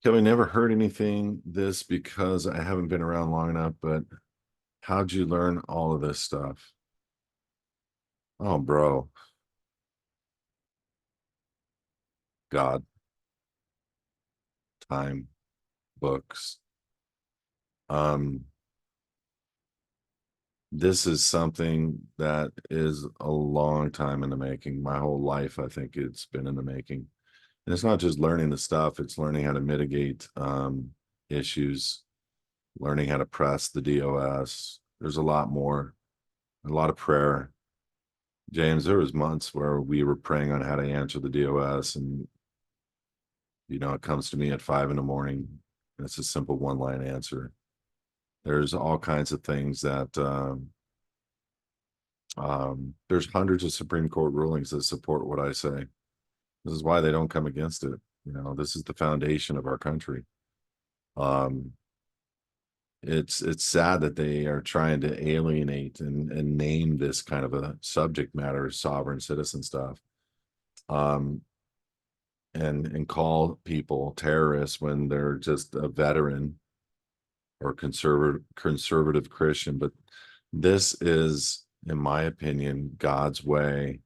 Kelby, never heard anything this because I haven't been around long enough, but how'd you learn all of this stuff? Oh, bro, God, time, books. Um, this is something that is a long time in the making. My whole life, I think it's been in the making. And it's not just learning the stuff, it's learning how to mitigate issues, learning how to press the DOS. There's a lot more, a lot of prayer. James, there was months where we were praying on how to answer the DOS, and it comes to me at 5 in the morning, and it's a simple one-line answer. There's all kinds of things that there's hundreds of Supreme Court rulings that support what I say. This is why they don't come against it. This is the foundation of our country. Um, it's sad that they are trying to alienate and name this kind of a subject matter as sovereign citizen stuff. Um, and call people terrorists when they're just a veteran or conservative Christian. But this is, in my opinion, God's way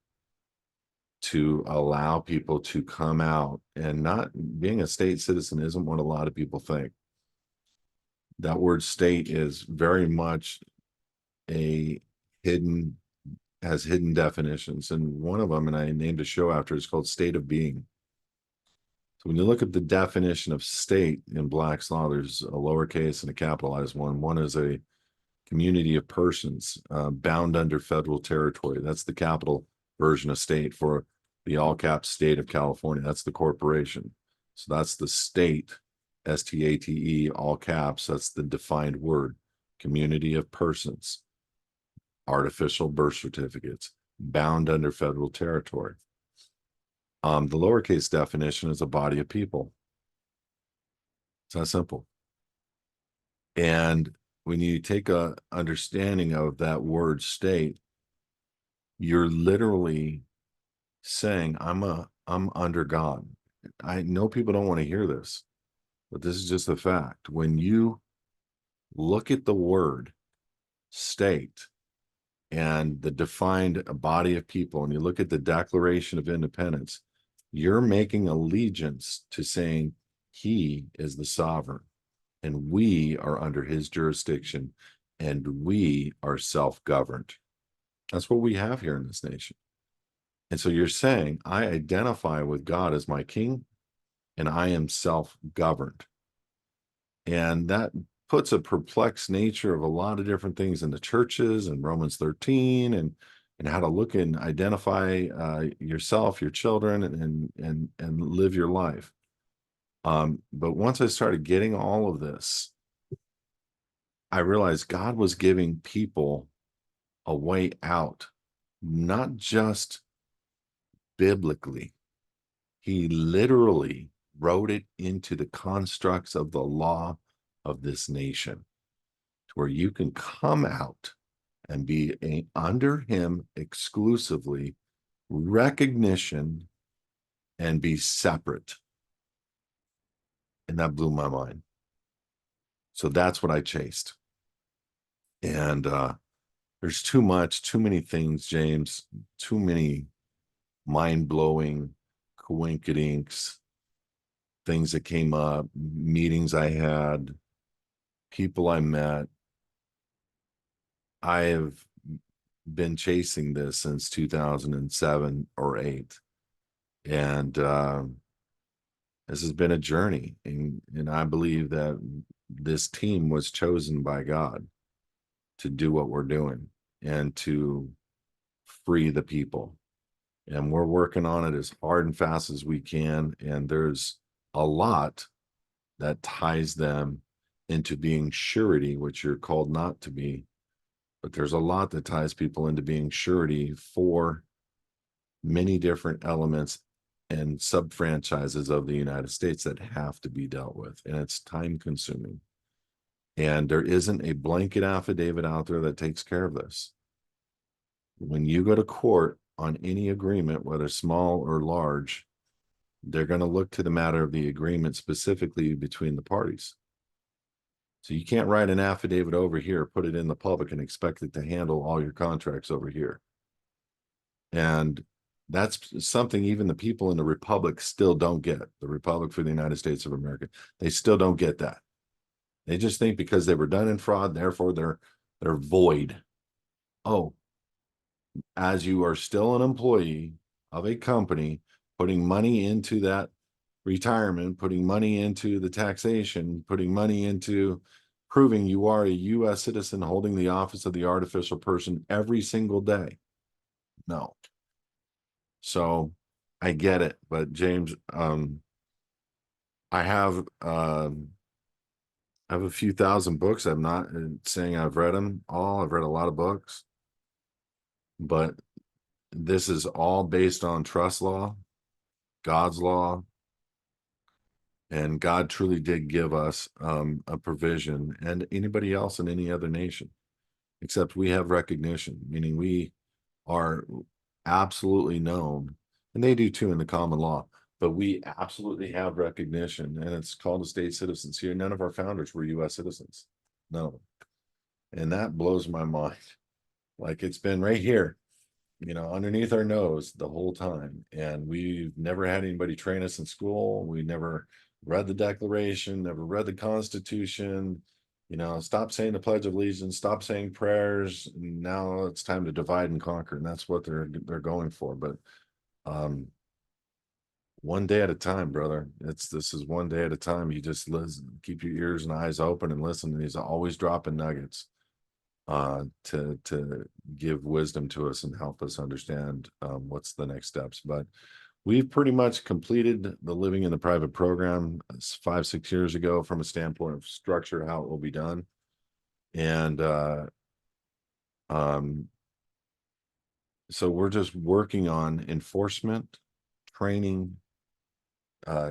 to allow people to come out, and not being a state citizen isn't what a lot of people think. That word state is very much a hidden has hidden definitions, and one of them, and I named a show after, is called State of Being. So when you look at the definition of state in Black's law, there's a lowercase and a capitalized one. One is a community of persons bound under federal territory. That's the capital version of state. For the all caps state of California, that's the corporation. So that's the state, STATE, all caps. That's the defined word. Community of persons, artificial birth certificates, bound under federal territory. The lowercase definition is a body of people. It's that simple. And when you take a understanding of that word state, you're literally saying, I'm under God. I know people don't want to hear this, but this is just a fact. When you look at the word state and the defined body of people, and you look at the Declaration of Independence, you're making allegiance to saying he is the sovereign and we are under his jurisdiction and we are self-governed. That's what we have here in this nation. And so you're saying, I identify with God as my king and I am self-governed. And that puts a perplexed nature of a lot of different things in the churches and Romans 13 and how to look and identify yourself, your children, and live your life. But once I started getting all of this, I realized God was giving people a way out, not just biblically. He literally wrote it into the constructs of the law of this nation, to where you can come out and be under him exclusively, recognition, and be separate. And that blew my mind. So that's what I chased. And there's too many things, James, too many mind-blowing coinkydinks, things that came up, meetings I had, people I met. I have been chasing this since 2007 or 8. And this has been a journey. And I believe that this team was chosen by God to do what we're doing and to free the people. And we're working on it as hard and fast as we can. And there's a lot that ties them into being surety, which you're called not to be. But there's a lot that ties people into being surety for many different elements and sub franchises of the United States that have to be dealt with. And it's time consuming. And there isn't a blanket affidavit out there that takes care of this. When you go to court on any agreement, whether small or large, they're going to look to the matter of the agreement specifically between the parties. So you can't write an affidavit over here, put it in the public, and expect it to handle all your contracts over here. And that's something even the people in the Republic still don't get. The Republic for the United States of America, they still don't get that. They just think because they were done in fraud, therefore they're void. Oh, as you are still an employee of a company, putting money into that retirement, putting money into the taxation, putting money into proving you are a US citizen holding the office of the artificial person every single day. No. So I get it, but James, I have I have a few thousand books. I'm not saying I've read them all. I've read a lot of books, but this is all based on trust law, God's law, and God truly did give us a provision, and anybody else in any other nation, except we have recognition, meaning we are absolutely known, and they do too in the common law, but we absolutely have recognition, and it's called a state citizens here. None of our founders were US citizens. No. And that blows my mind. Like it's been right here, underneath our nose the whole time. And we've never had anybody train us in school. We never read the Declaration, never read the Constitution, stop saying the Pledge of Allegiance, stop saying prayers. Now it's time to divide and conquer. And that's what they're going for. But one day at a time, brother. This is one day at a time. You just listen, keep your ears and eyes open and listen. And he's always dropping nuggets to give wisdom to us and help us understand what's the next steps. But we've pretty much completed the living in the private program 5-6 years ago from a standpoint of structure, how it will be done. And so we're just working on enforcement, training,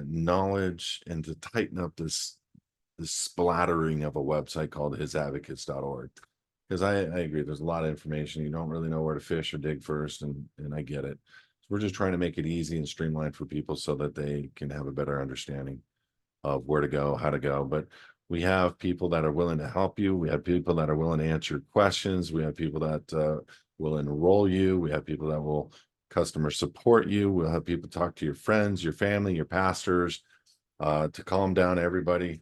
knowledge, and to tighten up this splattering of a website called HISAdvocates.org. Because I agree, there's a lot of information. You don't really know where to fish or dig first, and I get it. So we're just trying to make it easy and streamlined for people so that they can have a better understanding of where to go, how to go. But we have people that are willing to help you. We have people that are willing to answer questions. We have people that will enroll you. We have people that will customer support you. We'll have people talk to your friends, your family, your pastors, to calm down everybody.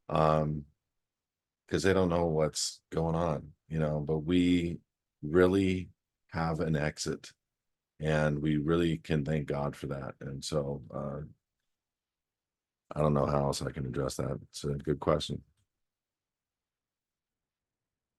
Because they don't know what's going on, but we really have an exit, and we really can thank God for that. And so I don't know how else I can address that. It's a good question.